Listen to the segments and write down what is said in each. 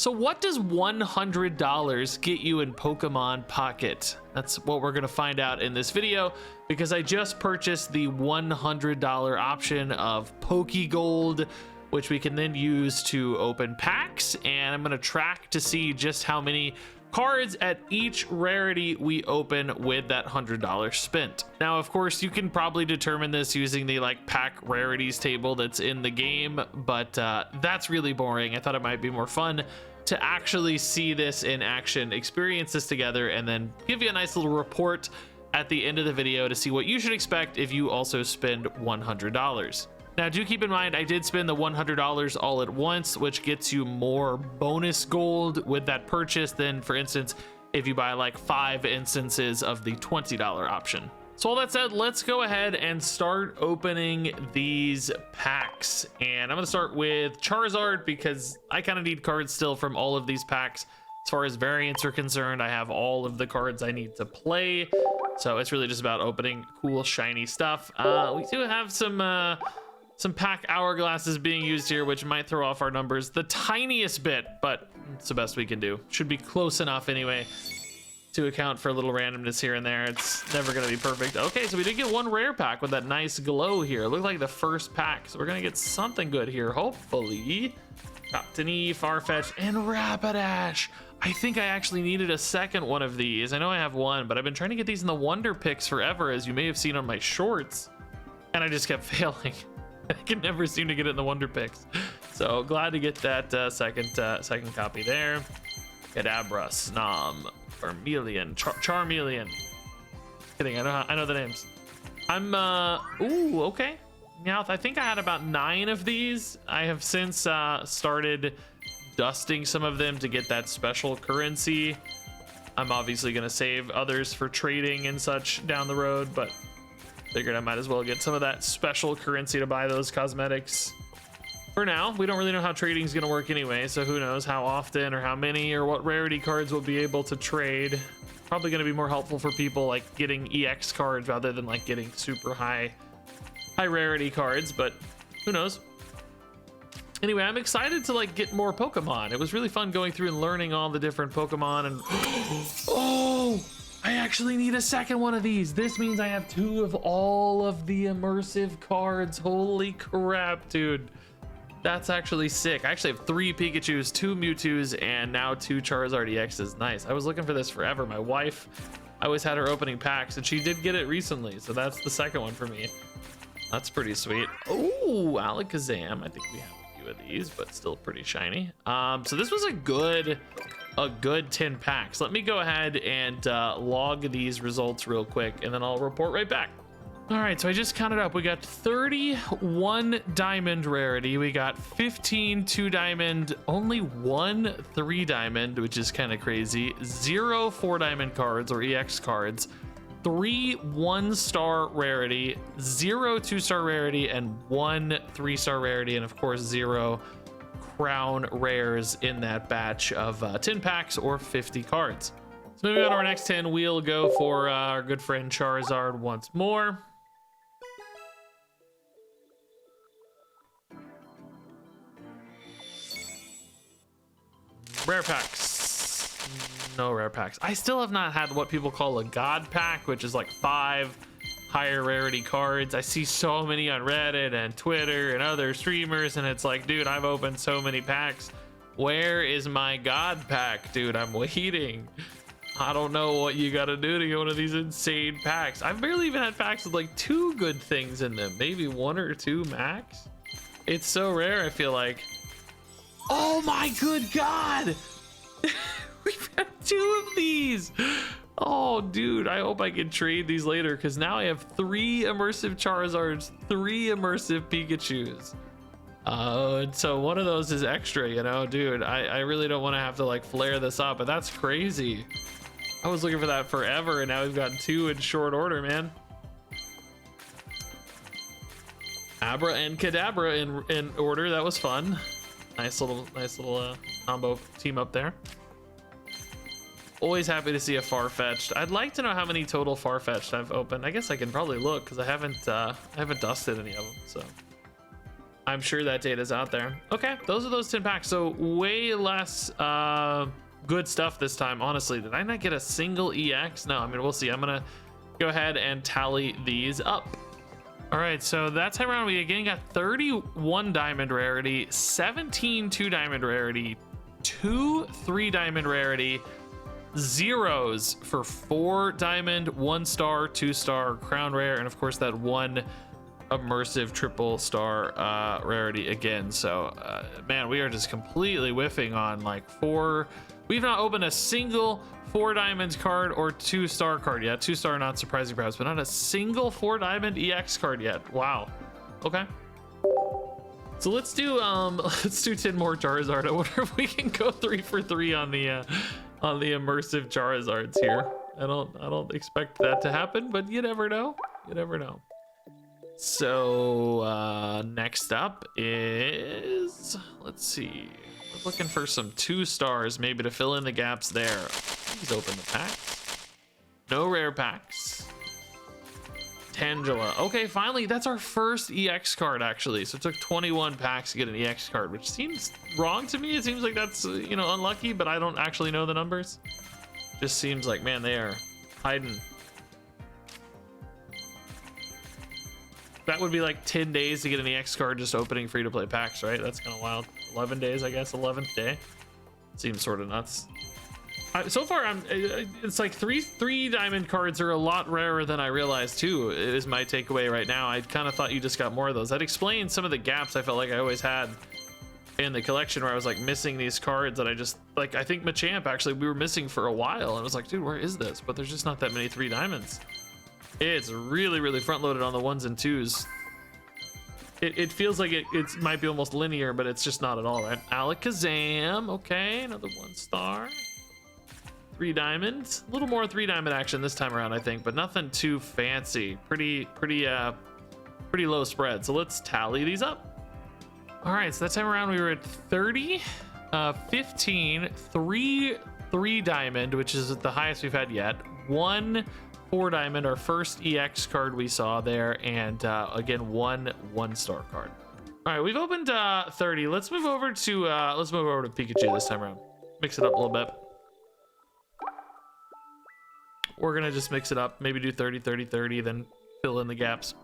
So what does $100 get you in Pokemon Pocket? That's what we're gonna find out in this video, because I just purchased the $100 option of Pokegold, which we can then use to open packs, and I'm gonna track to see just how many cards at each rarity we open with that $100 spent. Now, of course, you can probably determine this using the like pack rarities table that's in the game, but that's really boring. I thought it might be more fun to actually see this in action, experience this together, and then give you a nice little report at the end of the video to see what you should expect if you also spend $100. Now, do keep in mind, I did spend the $100 all at once, which gets you more bonus gold with that purchase than, for instance, if you buy like 5 instances of the $20 option. So all that said, let's go ahead and start opening these packs. And I'm gonna start with Charizard because I kind of need cards still from all of these packs. As far as variants are concerned, I have all of the cards I need to play. So it's really just about opening cool, shiny stuff. We do have some pack hourglasses being used here, which might throw off our numbers the tiniest bit, but it's the best we can do. Should be close enough anyway to account for a little randomness here and there. It's never gonna be perfect. Okay, so we did get one rare pack with that nice glow here. It looked like the first pack, so we're gonna get something good here, hopefully. Captain Farfetch, and Rapidash. I think I actually needed a second one of these. I know I have one, but I've been trying to get these in the Wonder Picks forever, as you may have seen on my shorts, and I just kept failing. I can never seem to get it in the Wonder Picks. So glad to get that second copy there. Kadabra, Snom, Charmeleon, Charmeleon. Kidding, I know the names. I'm ooh, okay. Now I think I had about 9 of these. I have since started dusting some of them to get that special currency. I'm obviously gonna save others for trading and such down the road, but figured I might as well get some of that special currency to buy those cosmetics. For now, we don't really know how trading is going to work anyway, so who knows how often or how many or what rarity cards we'll be able to trade. Probably going to be more helpful for people like getting EX cards rather than like getting super high rarity cards, but who knows. Anyway, I'm excited to like get more Pokemon. It was really fun going through and learning all the different Pokemon and oh, I actually need a second one of these. This means I have 2 of all of the immersive cards. Holy crap, dude. That's actually sick. I actually have 3 Pikachus, 2 Mewtwo's, and now 2 Charizard EXs. Nice. I was looking for this forever. My wife, I always had her opening packs, and she did get it recently, so that's the second one for me. That's pretty sweet. Oh, Alakazam. I think we have a few of these, but still pretty shiny. So this was a good 10 packs. Let me go ahead and log these results real quick, and then I'll report right back. All right, so I just counted up. We got 31 diamond rarity. We got 15 2 diamond, only 1 3 diamond, which is kind of crazy. 0 4 diamond cards or EX cards, 3 1-star rarity, 0 2-star rarity, and 1 3-star rarity, and of course 0 crown rares in that batch of 10 packs or 50 cards. So moving on to our next 10, we'll go for our good friend Charizard once more. Rare packs. No rare packs. I still have not had what people call a god pack, which is like 5 higher rarity cards. I see so many on Reddit and Twitter and other streamers, and it's like, dude, I've opened so many packs. Where is my god pack, dude? I'm waiting. I don't know what you gotta do to get one of these insane packs. I've barely even had packs with like 2 good things in them, maybe 1 or 2 max. It's so rare, I feel like. Oh my good god. We've had 2 of these. Oh dude, I hope I can trade these later, because now I have 3 immersive Charizards, 3 immersive Pikachus. And so one of those is extra, you know, dude. I really don't want to have to like flare this up, but that's crazy. I was looking for that forever, and now we've gotten 2 in short order, man. Abra and Kadabra in order. That was fun. Nice little combo team up there. Always happy to see a Farfetch'd. I'd like to know how many total Farfetch'd I've opened. I guess I can probably look, because I haven't dusted any of them. So I'm sure that data's out there. Okay, those are those 10 packs. So way less good stuff this time, honestly. Did I not get a single EX? No, I mean, we'll see. I'm gonna go ahead and tally these up. All right, so that time around we again got 31 diamond rarity, 17 2 diamond rarity, 2 3 diamond rarity, zeros for 4 diamond, 1 star, 2 star crown rare, and of course that 1 immersive triple star rarity again. So man, we are just completely whiffing on like 4. We've not opened a single 4 diamonds card or 2 star card yet. 2 star, not surprising perhaps, but not a single 4 diamond EX card yet. Wow. Okay, so let's do 10 more Charizard. I wonder if we can go 3 for 3 on the immersive Charizards here. I don't expect that to happen, but you never know. You never know. So next up is, let's see, we're looking for some 2 stars maybe to fill in the gaps there. Please open the packs. No rare packs. Tangela. Okay, finally, that's our first EX card actually. So it took 21 packs to get an EX card, which seems wrong to me. It seems like that's you know, unlucky, but I don't actually know the numbers. Just seems like, man, they are hiding. That would be like 10 days to get an EX card just opening free to play packs, right? That's kind of wild. 11 days, I guess. 11th day. Seems sort of nuts. So far, it's like three diamond cards are a lot rarer than I realized too. It is my takeaway right now. I kind of thought you just got more of those. That explains some of the gaps I felt like I always had in the collection, where I was like missing these cards that I just like. I think Machamp actually we were missing for a while, and I was like, dude, where is this? But there's just not that many 3 diamonds. It's really front loaded on the 1s and 2s. It feels like it might be almost linear, but it's just not at all, right? Alakazam, okay, another 1 star. 3 diamonds, a little more 3 diamond action this time around, I think, but nothing too fancy. Pretty low spread. So let's tally these up. All right, so that time around we were at 30, 15, 3 diamond, which is the highest we've had yet. 1 4 diamond, our first EX card we saw there, and again 1 star card. All right, we've opened 30. Let's move over to Pikachu this time around. Mix it up a little bit. We're gonna just mix it up, maybe do 30 30 30, then fill in the gaps.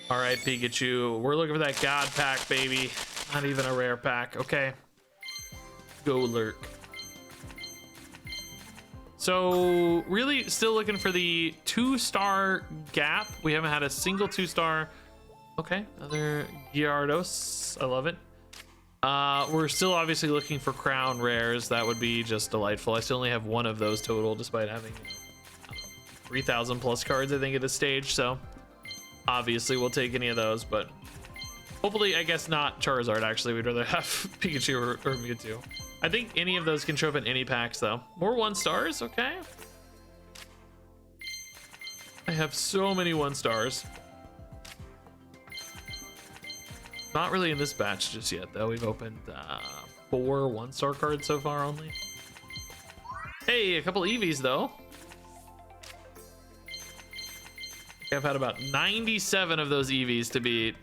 All right, Pikachu, we're looking for that god pack, baby. Not even a rare pack. Okay, go lurk. So really still looking for the 2 star gap. We haven't had a single 2 star. Okay, another Gyarados. I love it. We're still obviously looking for crown rares. That would be just delightful. I still only have 1 of those total, despite having 3,000 plus cards, I think, at this stage. So obviously we'll take any of those, but hopefully, I guess not Charizard. Actually, we'd rather have Pikachu or Mewtwo. I think any of those can show up in any packs, though. More 1 stars, okay. I have so many 1 stars. Not really in this batch just yet, though. We've opened 4 1 star cards so far only. Hey, a couple Eevees, though. I've had about 97 of those Eevees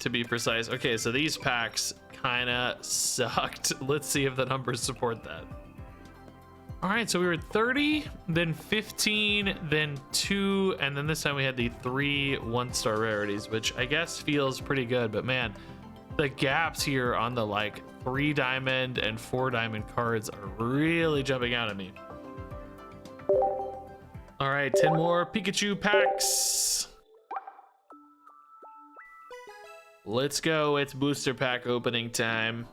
to be precise. Okay, so these packs kind of sucked. Let's see if the numbers support that. All right, so we were 30, then 15, then 2, and then this time we had the 3 1 star rarities, which I guess feels pretty good. But man, the gaps here on the like 3 diamond and 4 diamond cards are really jumping out at me. All right, 10 more Pikachu packs. Let's go. It's booster pack opening time.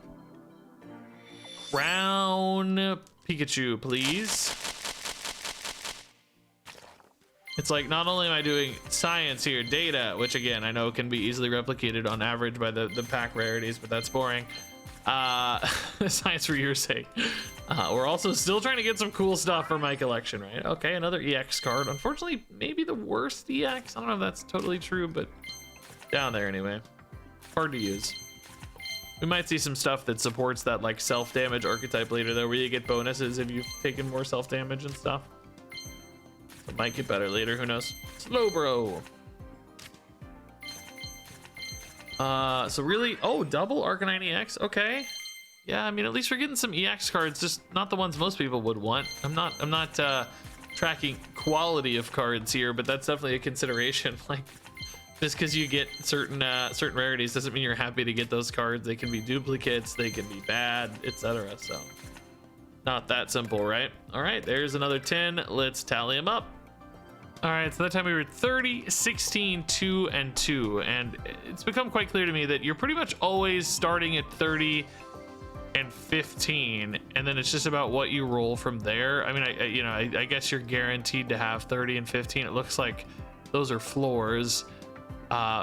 Crown Pikachu, please. It's like, not only am I doing science here, data, which again, I know can be easily replicated on average by the pack rarities, but that's boring. Science for your sake. We're also still trying to get some cool stuff for my collection, right? Okay, another EX card. Unfortunately, maybe the worst EX. I don't know if that's totally true, but down there anyway. Hard to use. We might see some stuff that supports that like self-damage archetype later though, where you get bonuses if you've taken more self-damage and stuff. It might get better later, who knows. Slowbro. So really, oh, double Arcanine EX. Okay. Yeah, I mean, at least we're getting some EX cards, just not the ones most people would want. I'm not tracking quality of cards here, but that's definitely a consideration. Like, just because you get certain rarities doesn't mean you're happy to get those cards. They can be duplicates, they can be bad, etc. So not that simple, right? All right, there's another 10. Let's tally them up. All right, so that time we were 30, 16, 2, and 2, and it's become quite clear to me that you're pretty much always starting at 30 and 15, and then it's just about what you roll from there. I mean, I guess you're guaranteed to have 30 and 15. It looks like those are floors.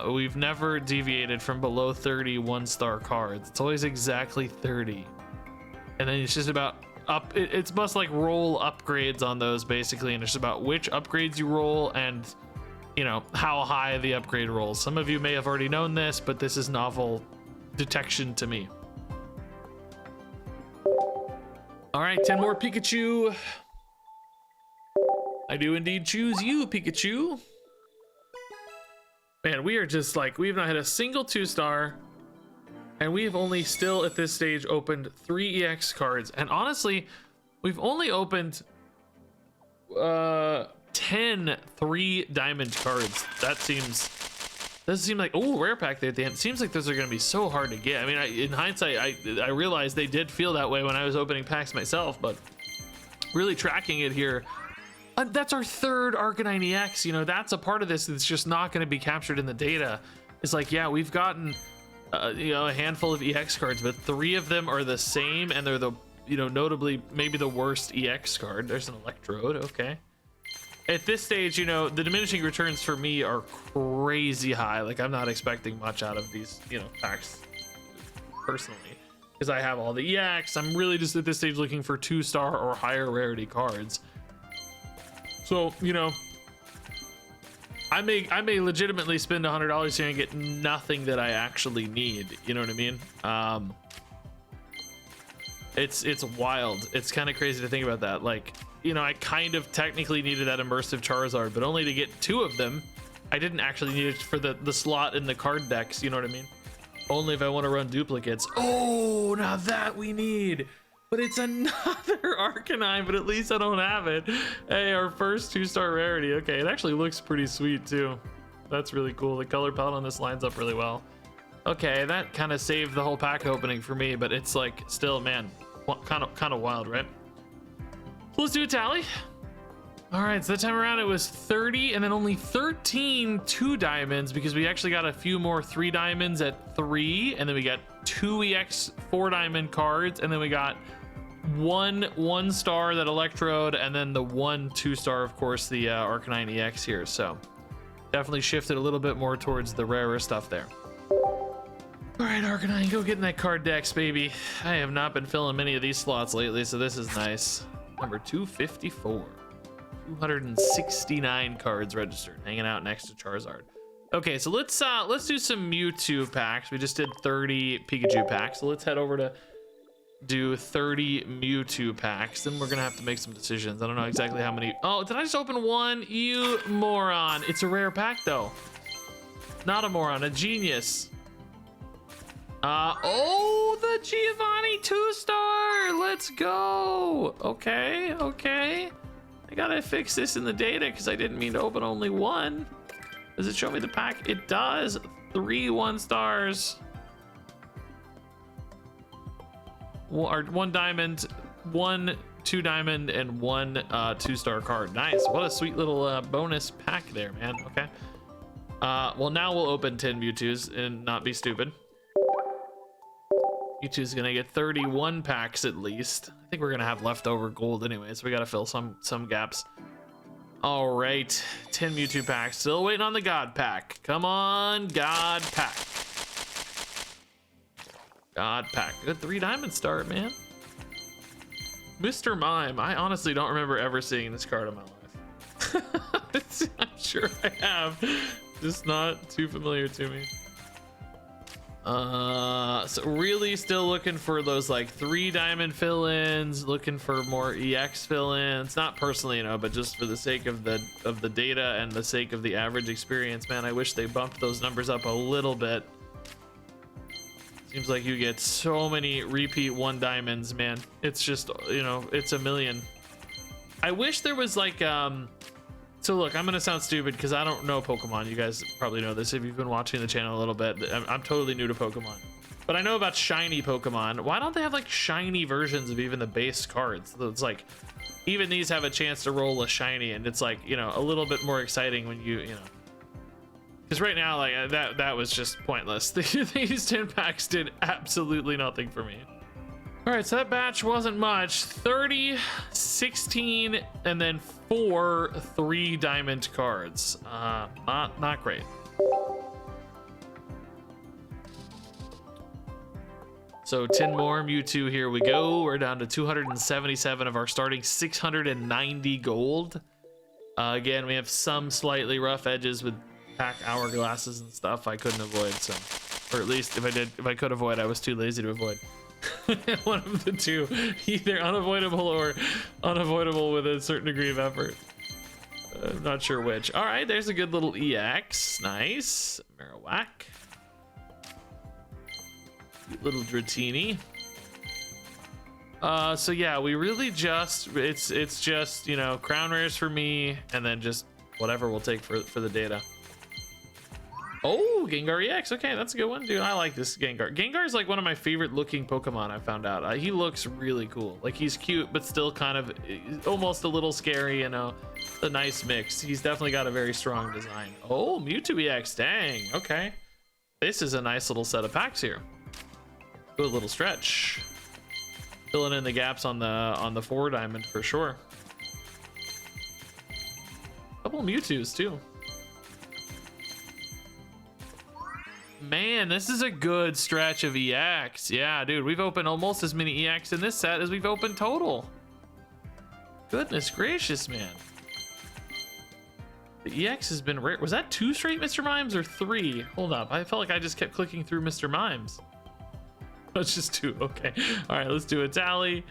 We've never deviated from below 30 one-star cards. It's always exactly 30, and then it's just about up. It's must like roll upgrades on those basically, and it's just about which upgrades you roll and how high the upgrade rolls. Some of you may have already known this, but this is novel detection to me. All right, 10 more Pikachu. I do indeed choose you, Pikachu. Man, we are just like, we have not had a single 2-star, and we have only still at this stage opened 3 EX cards. And honestly, we've only opened 10 3-diamond cards. Doesn't seem like, oh, rare pack there at the end. It seems like those are going to be so hard to get. I mean, in hindsight, I realized they did feel that way when I was opening packs myself, but really tracking it here, that's our 3rd Arcanine EX. That's a part of this that's just not going to be captured in the data. It's like, yeah, we've gotten a handful of EX cards, but 3 of them are the same, and they're the notably maybe the worst EX card. There's an Electrode. Okay. At this stage, the diminishing returns for me are crazy high. Like, I'm not expecting much out of these, packs personally, because I have all the EX. I'm really just at this stage looking for 2-star or higher rarity cards. So, I may legitimately spend $100 here and get nothing that I actually need. You know what I mean? It's wild. It's kind of crazy to think about that. Like, I kind of technically needed that immersive Charizard, but only to get 2 of them. I didn't actually need it for the slot in the card decks, you know what I mean? Only if I want to run duplicates. Oh, now that we need. But it's another Arcanine, but at least I don't have it. Hey, our first 2-star rarity. Okay, it actually looks pretty sweet too. That's really cool. The color palette on this lines up really well. Okay, that kind of saved the whole pack opening for me, but it's like still, man, kind of wild, right? So let's do a tally. All right, so that time around it was 30 and then only 13 2-diamonds, because we actually got a few more 3-diamonds at 3, and then we got 2 EX 4-diamond cards, and then we got 1 1-star that Electrode, and then the 1 2-star, of course, the Arcanine EX here. So definitely shifted a little bit more towards the rarer stuff there. All right, Arcanine, go get in that card decks, baby. I have not been filling many of these slots lately, so this is nice. Number 254. 269 cards registered, hanging out next to Charizard. Okay, so let's do some Mewtwo packs. We just did 30 Pikachu packs, so let's head over to do 30 Mewtwo packs. Then we're gonna have to make some decisions. I don't know exactly how many. Oh, did I just open 1? You moron. It's a rare pack though. Not a moron, a genius. Oh, the Giovanni 2-star. Let's go. Okay. I gotta fix this in the data because I didn't mean to open only 1. Does it show me the pack? It does. 3 1-stars. 1 diamond, 1 2-diamond, and 1 2-star card. Nice. What a sweet little bonus pack there, man. Okay. Well, now we'll open 10 Mewtwo's and not be stupid. Mewtwo's gonna get 31 packs at least. I think we're gonna have leftover gold anyway, so we gotta fill some gaps. All right, 10 Mewtwo packs. Still waiting on the God pack. Come on, God pack. God pack. Good 3-diamond start, man. Mr. Mime. I honestly don't remember ever seeing this card in my life. I'm sure I have, just not too familiar to me. So really still looking for those like 3-diamond fill-ins, looking for more EX fill-ins, not personally, but just for the sake of the data and the sake of the average experience. Man, I wish they bumped those numbers up a little bit. Seems like you get so many repeat 1 diamonds, man. It's just, you know, it's a million. I wish there was like, so look, I'm gonna sound stupid because I don't know Pokemon. You guys probably know this if you've been watching the channel a little bit. I'm totally new to Pokemon. But I know about shiny Pokemon. Why don't they have like shiny versions of even the base cards? It's like, even these have a chance to roll a shiny, and it's like, you know, a little bit more exciting when you know. Because right now, like, that was just pointless. These 10 packs did absolutely nothing for me. All right, so that batch wasn't much. 30, 16, and then 4 3 diamond cards. Not great. So 10 more Mewtwo, here we go. We're down to 277 of our starting 690 gold. Again, we have some slightly rough edges with pack hourglasses and stuff. I couldn't avoid some, or at least if I could avoid, I was too lazy to avoid. One of the two, either unavoidable or unavoidable with a certain degree of effort. I'm not sure which. All right, there's a good little EX. Nice. Marowak. Cute little Dratini. So yeah, we really just, it's just, you know, crown rares for me, and then just whatever we'll take for the data. Oh, Gengar EX. Okay, that's a good one, dude. I like this Gengar. Gengar is like one of my favorite looking Pokemon, I found out. He looks really cool. Like, he's cute, but still kind of almost a little scary, you know. A nice mix. He's definitely got a very strong design. Oh, Mewtwo EX. Dang. Okay. This is a nice little set of packs here. Good little stretch. Filling in the gaps on the 4 diamond for sure. Couple Mewtwo's too. Man, this is a good stretch of EX. Yeah, dude, we've opened almost as many EX in this set as we've opened total. Goodness gracious, man. The EX has been rare. Was that 2 straight Mr. Mimes or 3? Hold up, I felt like I just kept clicking through Mr. Mimes. That's just 2, okay. All right, let's do a tally.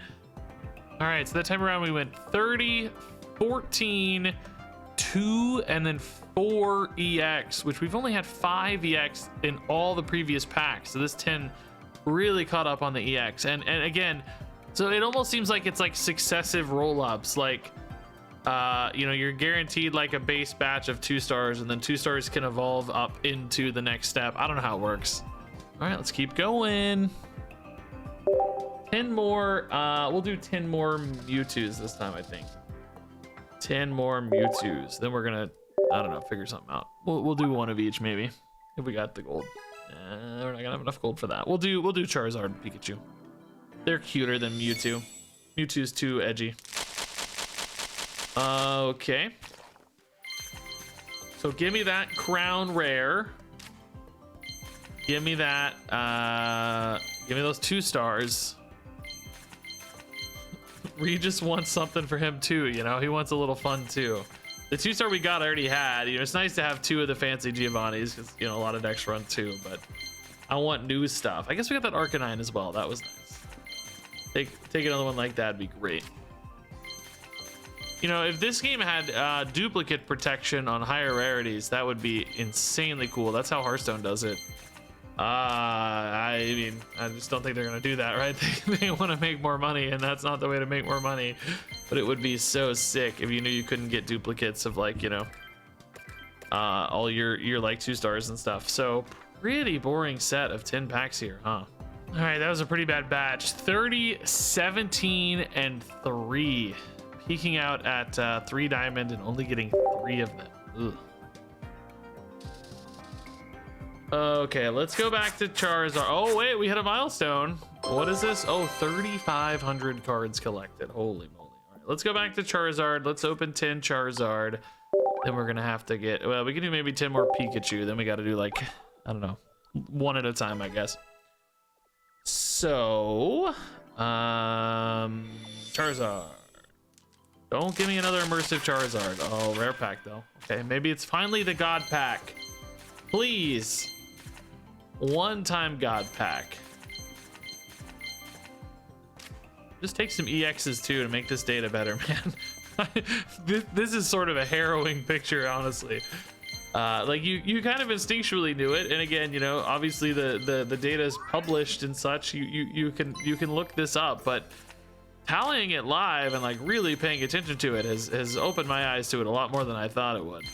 All right, so that time around we went 30, 14, 2, and then 4 EX, which we've only had 5 EX in all the previous packs. So this 10 really caught up on the EX. And again, so it almost seems like it's like successive roll-ups. Like, you know, you're guaranteed like a base batch of 2 stars, and then 2 stars can evolve up into the next step. I don't know how it works. All right, let's keep going. 10 more. We'll do 10 more Mewtwo's this time, I think. 10 more Mewtwo's. Then we're gonna, I don't know, figure something out. We'll do 1 of each maybe if we got the gold. We're not gonna have enough gold for that. We'll do Charizard and Pikachu. They're cuter than Mewtwo. Mewtwo's too edgy. Okay. So give me that crown rare. Give me that. Give me those 2 stars. Regis wants something for him too, you know. He wants a little fun too. The 2-star we got already had. You know, it's nice to have 2 of the fancy Giovannis because, you know, a lot of decks run 2. But I want new stuff. I guess we got that Arcanine as well. That was nice. Take another one like that would be great. You know, if this game had duplicate protection on higher rarities, that would be insanely cool. That's how Hearthstone does it. I mean, I just don't think they're gonna do that, right? They want to make more money, and that's not the way to make more money. But it would be so sick if you knew you couldn't get duplicates of, like, you know, all your like 2 stars and stuff. So pretty boring set of 10 packs here, huh? All right, that was a pretty bad batch. 30, 17, and 3. Peaking out at 3 diamond and only getting 3 of them. Ugh. Okay, let's go back to Charizard. Oh, wait, we hit a milestone. What is this? Oh, 3,500 cards collected. Holy moly. All right, let's go back to Charizard. Let's open 10 Charizard. Then we're going to have to get... Well, we can do maybe 10 more Pikachu. Then we got to do, like, I don't know, 1 at a time, I guess. So, Charizard. Don't give me another immersive Charizard. Oh, rare pack, though. Okay, maybe it's finally the God pack. Please. 1-time God pack. Just take some EXs too to make this data better, man. This is sort of a harrowing picture, honestly. Like you kind of instinctually knew it, and again, you know, obviously the data is published and such. You can look this up, but tallying it live and like really paying attention to it has opened my eyes to it a lot more than I thought it would.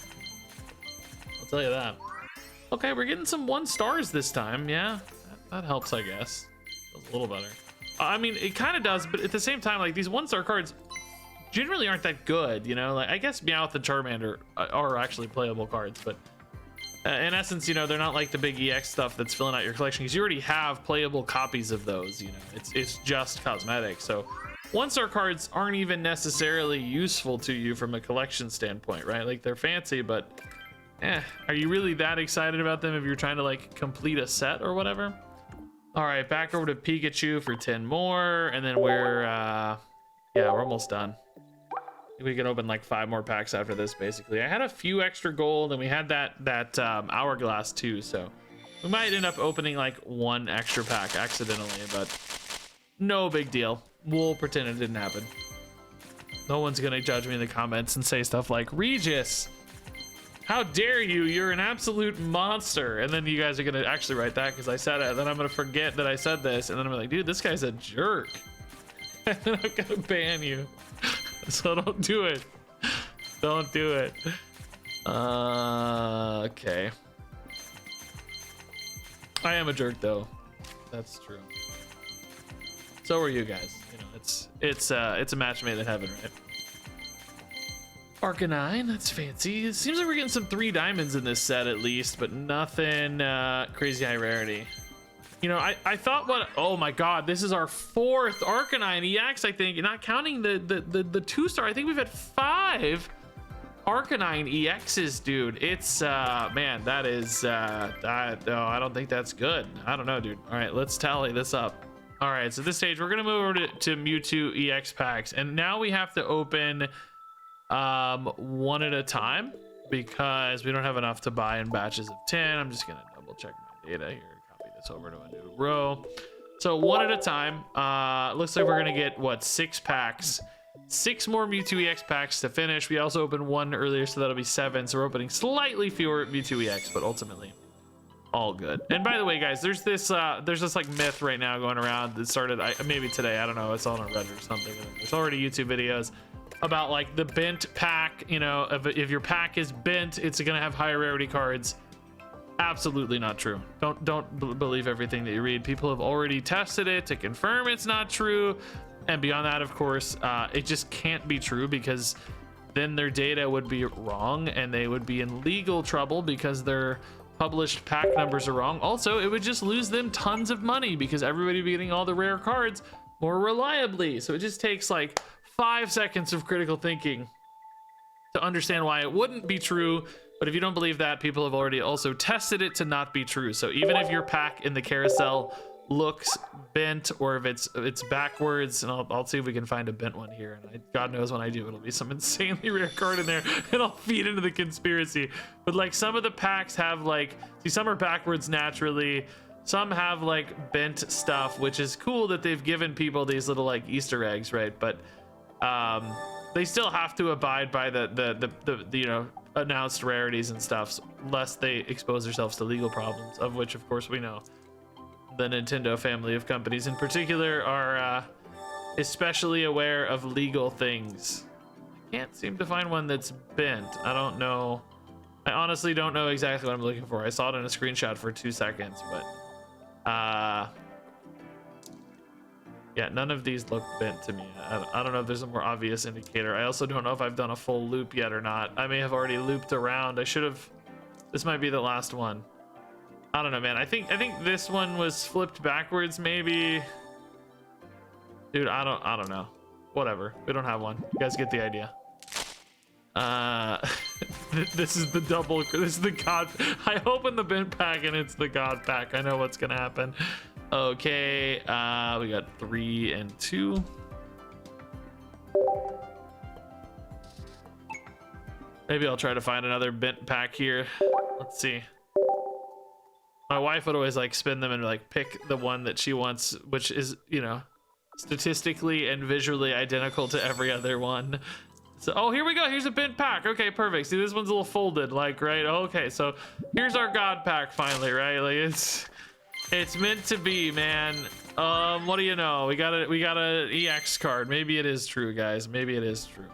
I'll tell you that. Okay, we're getting some 1 stars this time. Yeah, that helps, I guess. Feels a little better. I mean, it kind of does, but at the same time, like these 1-star cards generally aren't that good, you know. Like I guess Meowth and Charmander are actually playable cards, but in essence, you know, they're not like the big EX stuff that's filling out your collection, because you already have playable copies of those. You know, it's just cosmetic. So 1-star cards aren't even necessarily useful to you from a collection standpoint, right? Like they're fancy, but are you really that excited about them if you're trying to like complete a set or whatever? All right, back over to Pikachu for 10 more, and then we're almost done. We can open like 5 more packs after this. Basically, I had a few extra gold, and we had that hourglass too, so we might end up opening like 1 extra pack accidentally, but no big deal. We'll pretend it didn't happen. No one's gonna judge me in the comments and say stuff like, Regis, how dare you, you're an absolute monster. And then you guys are gonna actually write that because I said it, and then I'm gonna forget that I said this, and then I'm like, dude, this guy's a jerk. And then I'm gonna ban you. So don't do it. Don't do it. Okay. I am a jerk though. That's true. So are you guys. You know, it's a match made in heaven, right? Arcanine, that's fancy. It seems like we're getting some 3 diamonds in this set at least, but nothing crazy high rarity. You know, I thought, what, oh my god, this is our 4th Arcanine EX, I think, not counting the 2-star. I think we've had 5 Arcanine EXs, dude. It's man, that is no, I don't think that's good. I don't know, dude. All right, let's tally this up. All right, so at this stage we're gonna move over to Mewtwo EX packs, and now we have to open 1 at a time because we don't have enough to buy in batches of 10. I'm just gonna double check my data here, copy this over to a new row. So 1 at a time. Looks like we're gonna get what, 6 packs, 6 more Mewtwo EX packs to finish. We also opened 1 earlier, so that'll be 7. So we're opening slightly fewer Mewtwo EX, but ultimately all good. And by the way, guys, there's this like myth right now going around that started maybe today, I don't know, it's on a Reddit or something. There's already YouTube videos about like the bent pack, you know, if your pack is bent, it's gonna have higher rarity cards. Absolutely not true. Don't believe everything that you read. People have already tested it to confirm it's not true, and beyond that, of course, it just can't be true, because then their data would be wrong and they would be in legal trouble because their published pack numbers are wrong. Also, it would just lose them tons of money because everybody would be getting all the rare cards more reliably. So it just takes like 5 seconds of critical thinking to understand why it wouldn't be true. But if you don't believe that, people have already also tested it to not be true. So even if your pack in the carousel looks bent, or if it's backwards, and I'll see if we can find a bent one here, and God knows when I do, it'll be some insanely rare card in there and I'll feed into the conspiracy. But like, some of the packs have like, see, some are backwards naturally, some have like bent stuff, which is cool that they've given people these little like Easter eggs, right? But they still have to abide by the you know, announced rarities and stuff, lest they expose themselves to legal problems, of which of course we know the Nintendo family of companies in particular are especially aware of legal things. I can't seem to find one that's bent. I don't know. I honestly don't know exactly what I'm looking for. I saw it in a screenshot for 2 seconds, but yeah, none of these look bent to me. I don't know if there's a more obvious indicator. I also don't know if I've done a full loop yet or not. I may have already looped around. I should have. This might be the last one. I don't know, man. I think this one was flipped backwards, maybe. Dude, I don't know. Whatever. We don't have one. You guys get the idea. This is the double. This is the God. I open the bent pack and it's the God pack. I know what's gonna happen. Okay. We got 3 and 2. Maybe I'll try to find another bent pack here. Let's see. My wife would always like spin them and like pick the one that she wants, which is, you know, statistically and visually identical to every other one. So, oh, here we go. Here's a bent pack. Okay, perfect. See, this one's a little folded, like, right? Okay, so here's our God pack finally, right? Like, it's meant to be, man. What do you know? We got a EX card. Maybe it is true, guys. Maybe it is true.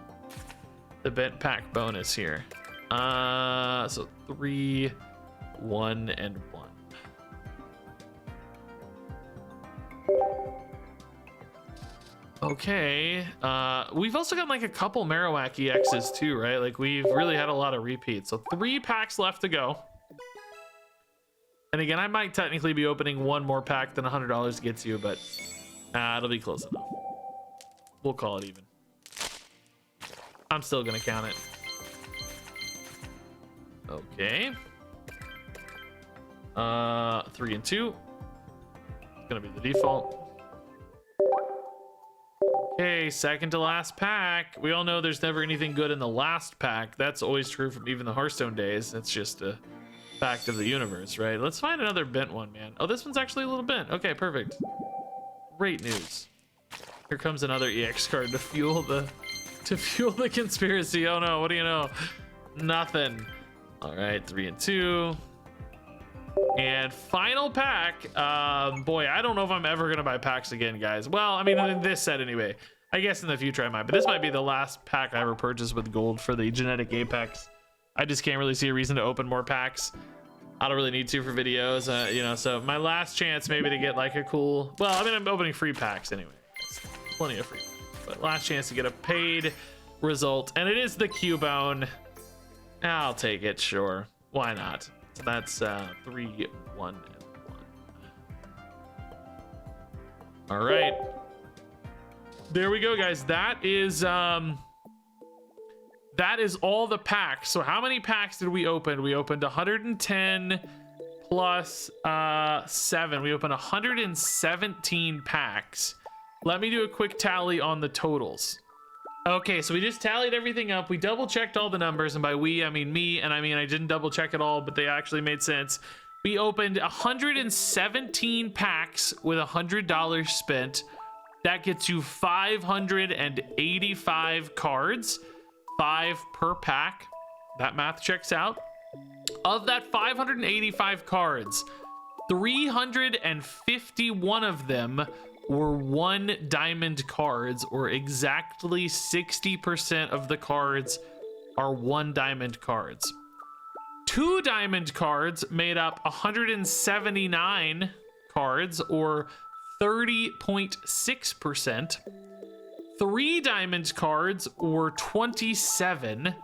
The bent pack bonus here. So 3, 1, and 1. Okay, we've also got like a couple Marowak EXs too, right? Like we've really had a lot of repeats. So 3 packs left to go. And again, I might technically be opening one more pack than $100 gets you, but it'll be close enough. We'll call it even. I'm still gonna count it. Okay. 3 and 2. It's gonna be the default. Okay, second to last pack. We all know there's never anything good in the last pack. That's always true from even the Hearthstone days. It's just a fact of the universe, right? Let's find another bent one, man. Oh, this one's actually a little bent. Okay, perfect. Great news. Here comes another EX card to fuel the conspiracy. Oh no, what do you know? Nothing. All right, 3 and 2. And final pack. Boy, I don't know if I'm ever gonna buy packs again, guys. Well, I mean, in this set anyway. I guess in the future I might, but this might be the last pack I ever purchased with gold for the genetic apex. I just can't really see a reason to open more packs. I don't really need to for videos, you know. So my last chance maybe to get like a cool. Well, I mean, I'm opening free packs anyway. Plenty of free, but last chance to get a paid result, and it is the Cubone. I'll take it, sure. Why not? So that's 3, 1, and 1. All right, there we go, guys. That is all the packs. So how many packs did we open? We opened 110 plus 7. We opened 117 packs. Let me do a quick tally on the totals. Okay, so we just tallied everything up. We double checked all the numbers, and by we, I mean me, and I mean I didn't double check it all, but they actually made sense. We opened 117 packs with $100 spent. That gets you 585 cards, 5 per pack. That math checks out. Of that 585 cards, 351 of them were 1 diamond cards, or exactly 60% of the cards are 1 diamond cards. 2 diamond cards made up 179 cards, or 30.6%. 3 diamond cards were 27,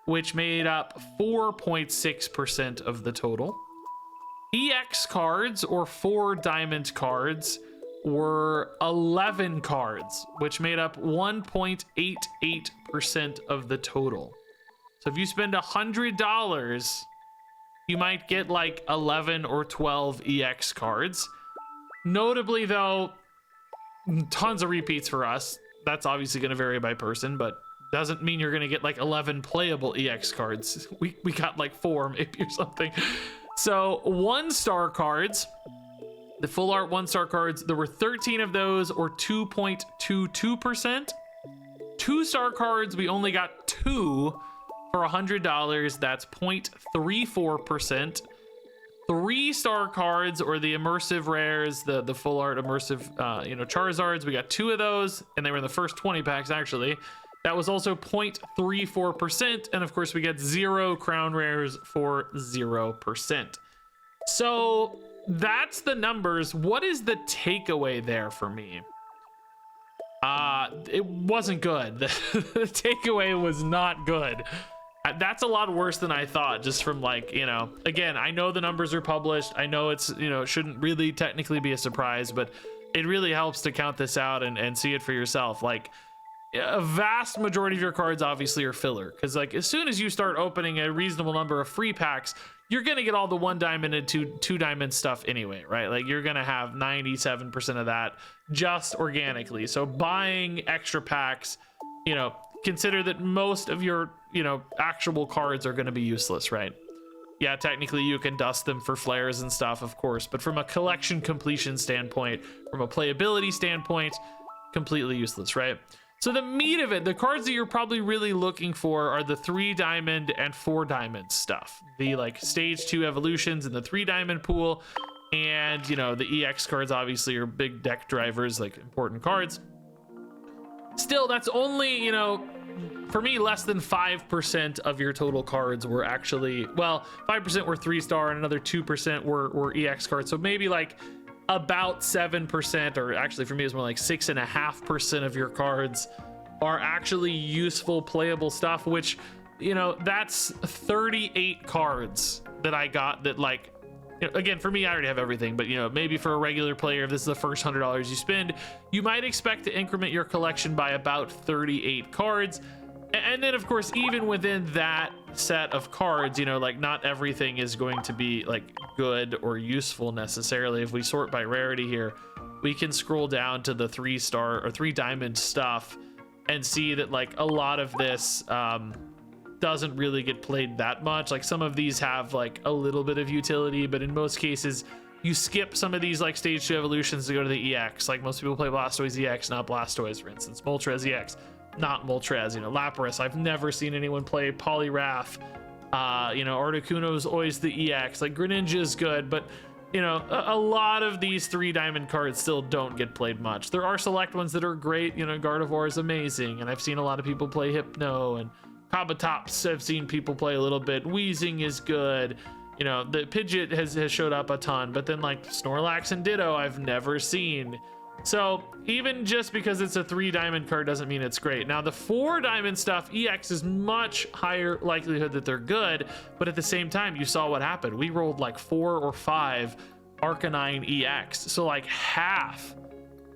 which made up 4.6% of the total. EX cards, or 4 diamond cards, were 11 cards, which made up 1.88% of the total. So if you spend $100, you might get like 11 or 12 EX cards. Notably though, tons of repeats for us. That's obviously going to vary by person, but doesn't mean you're going to get like 11 playable EX cards. We got like 4 maybe or something. So 1-star cards, the full art 1-star cards, there were 13 of those, or 2.22%. 2-star cards, we only got 2 for $100. That's 0.34%. 3-star cards, or the immersive rares, the full art immersive, Charizards, we got 2 of those, and they were in the first 20 packs actually. That was also 0.34%, and of course we get 0 crown rares for 0%. So that's the numbers. What is the takeaway there for me? It wasn't good. The takeaway was not good. That's a lot worse than I thought, just from like, again, I know the numbers are published. I know it's, shouldn't really technically be a surprise, but it really helps to count this out and see it for yourself. Like, a vast majority of your cards obviously are filler, because like as soon as you start opening a reasonable number of free packs, you're gonna get all the 1 diamond and 2 diamond stuff anyway, right? Like you're gonna have 97% of that just organically. So buying extra packs, consider that most of your actual cards are gonna be useless, right? Yeah, technically you can dust them for flares and stuff, of course, but from a collection completion standpoint, from a playability standpoint, completely useless, right? So the meat of it, the cards that you're probably really looking for are the 3 diamond and 4 diamond stuff. The like stage 2 evolutions in the 3 diamond pool. And, you know, the EX cards obviously are big deck drivers, like important cards. Still, that's only, you know, for me, less than 5% of your total cards were actually, well, 5% were 3-star and another 2% were EX cards. So maybe like about 7%, or actually for me, it's more like 6.5% of your cards are actually useful, playable stuff, which, you know, that's 38 cards that I got that, like, you know, again, for me, I already have everything, but, you know, maybe for a regular player, if this is the first $100 you spend, you might expect to increment your collection by about 38 cards. And then, of course, even within that set of cards, you know, like, not everything is going to be like good or useful necessarily. If we sort by rarity here, we can scroll down to the 3-star or 3 diamond stuff and see that, like, a lot of this doesn't really get played that much. Like, some of these have like a little bit of utility, but in most cases you skip some of these like stage 2 evolutions to go to the EX. Like, most people play Blastoise EX, not Blastoise, for instance. Moltres EX, not Moltres. You know, Lapras, I've never seen anyone play Poliwrath. You know, Articuno's always the EX. Like, Greninja is good, but, you know, a lot of these 3 diamond cards still don't get played much. There are select ones that are great. You know, Gardevoir is amazing, and I've seen a lot of people play Hypno, and Kabutops I've seen people play a little bit. Weezing is good. You know, the Pidgeot has showed up a ton, but then like Snorlax and Ditto I've never seen. So even just because it's a 3 diamond card doesn't mean it's great. Now the 4 diamond stuff, EX, is much higher likelihood that they're good, but at the same time, you saw what happened. We rolled like 4 or 5 Arcanine EX. So like half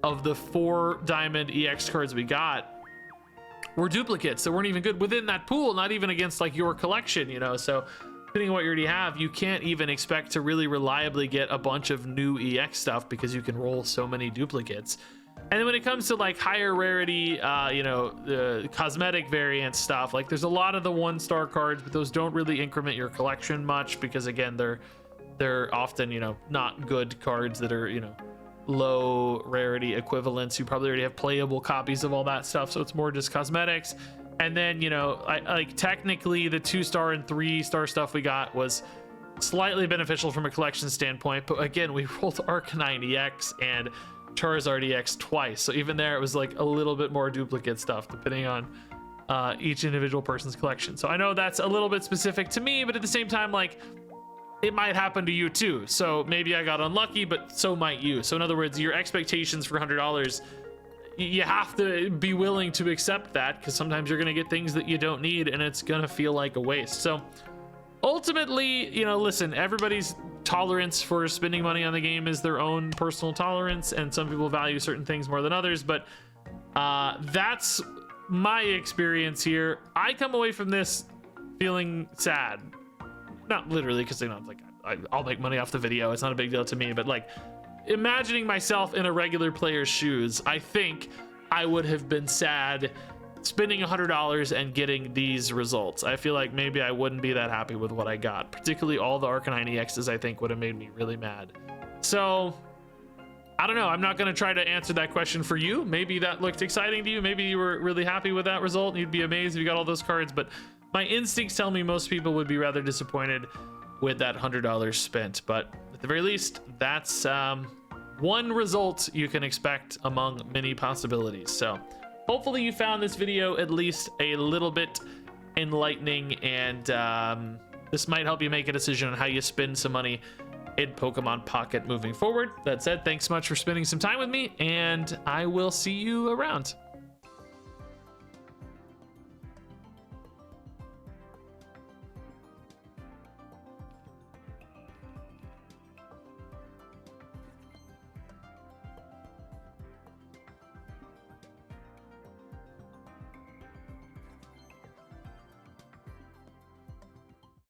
of the 4 diamond EX cards we got were duplicates that weren't even good within that pool, not even against like your collection, you know. So depending on what you already have, you can't even expect to really reliably get a bunch of new EX stuff because you can roll so many duplicates. And then when it comes to like higher rarity, you know, the cosmetic variant stuff, like there's a lot of the 1-star cards, but those don't really increment your collection much because, again, they're often, you know, not good cards that are, you know, low rarity equivalents. You probably already have playable copies of all that stuff, so it's more just cosmetics. And then, you know, like technically the 2-star and 3-star stuff we got was slightly beneficial from a collection standpoint, but again, we rolled Arcanine EX and Charizard EX twice, so even there it was like a little bit more duplicate stuff depending on each individual person's collection. So I know that's a little bit specific to me, but at the same time, like, it might happen to you too. So maybe I got unlucky, but so might you. So in other words, your expectations for $100, you have to be willing to accept that, because sometimes you're going to get things that you don't need and it's going to feel like a waste. So ultimately, you know, listen, everybody's tolerance for spending money on the game is their own personal tolerance, and some people value certain things more than others, but that's my experience here. I come away from this feeling sad. Not literally, because, you know, like, I'll make money off the video. It's not a big deal to me, but like imagining myself in a regular player's shoes, I think I would have been sad spending $100 and getting these results. I feel like maybe I wouldn't be that happy with what I got. Particularly all the Arcanine EXs, I think, would have made me really mad. So I don't know. I'm not going to try to answer that question for you. Maybe that looked exciting to you. Maybe you were really happy with that result and you'd be amazed if you got all those cards, but my instincts tell me most people would be rather disappointed with that $100 spent. But at the very least, that's one result you can expect among many possibilities. So hopefully you found this video at least a little bit enlightening, and this might help you make a decision on how you spend some money in Pokemon Pocket moving forward. That said, thanks so much for spending some time with me, and I will see you around.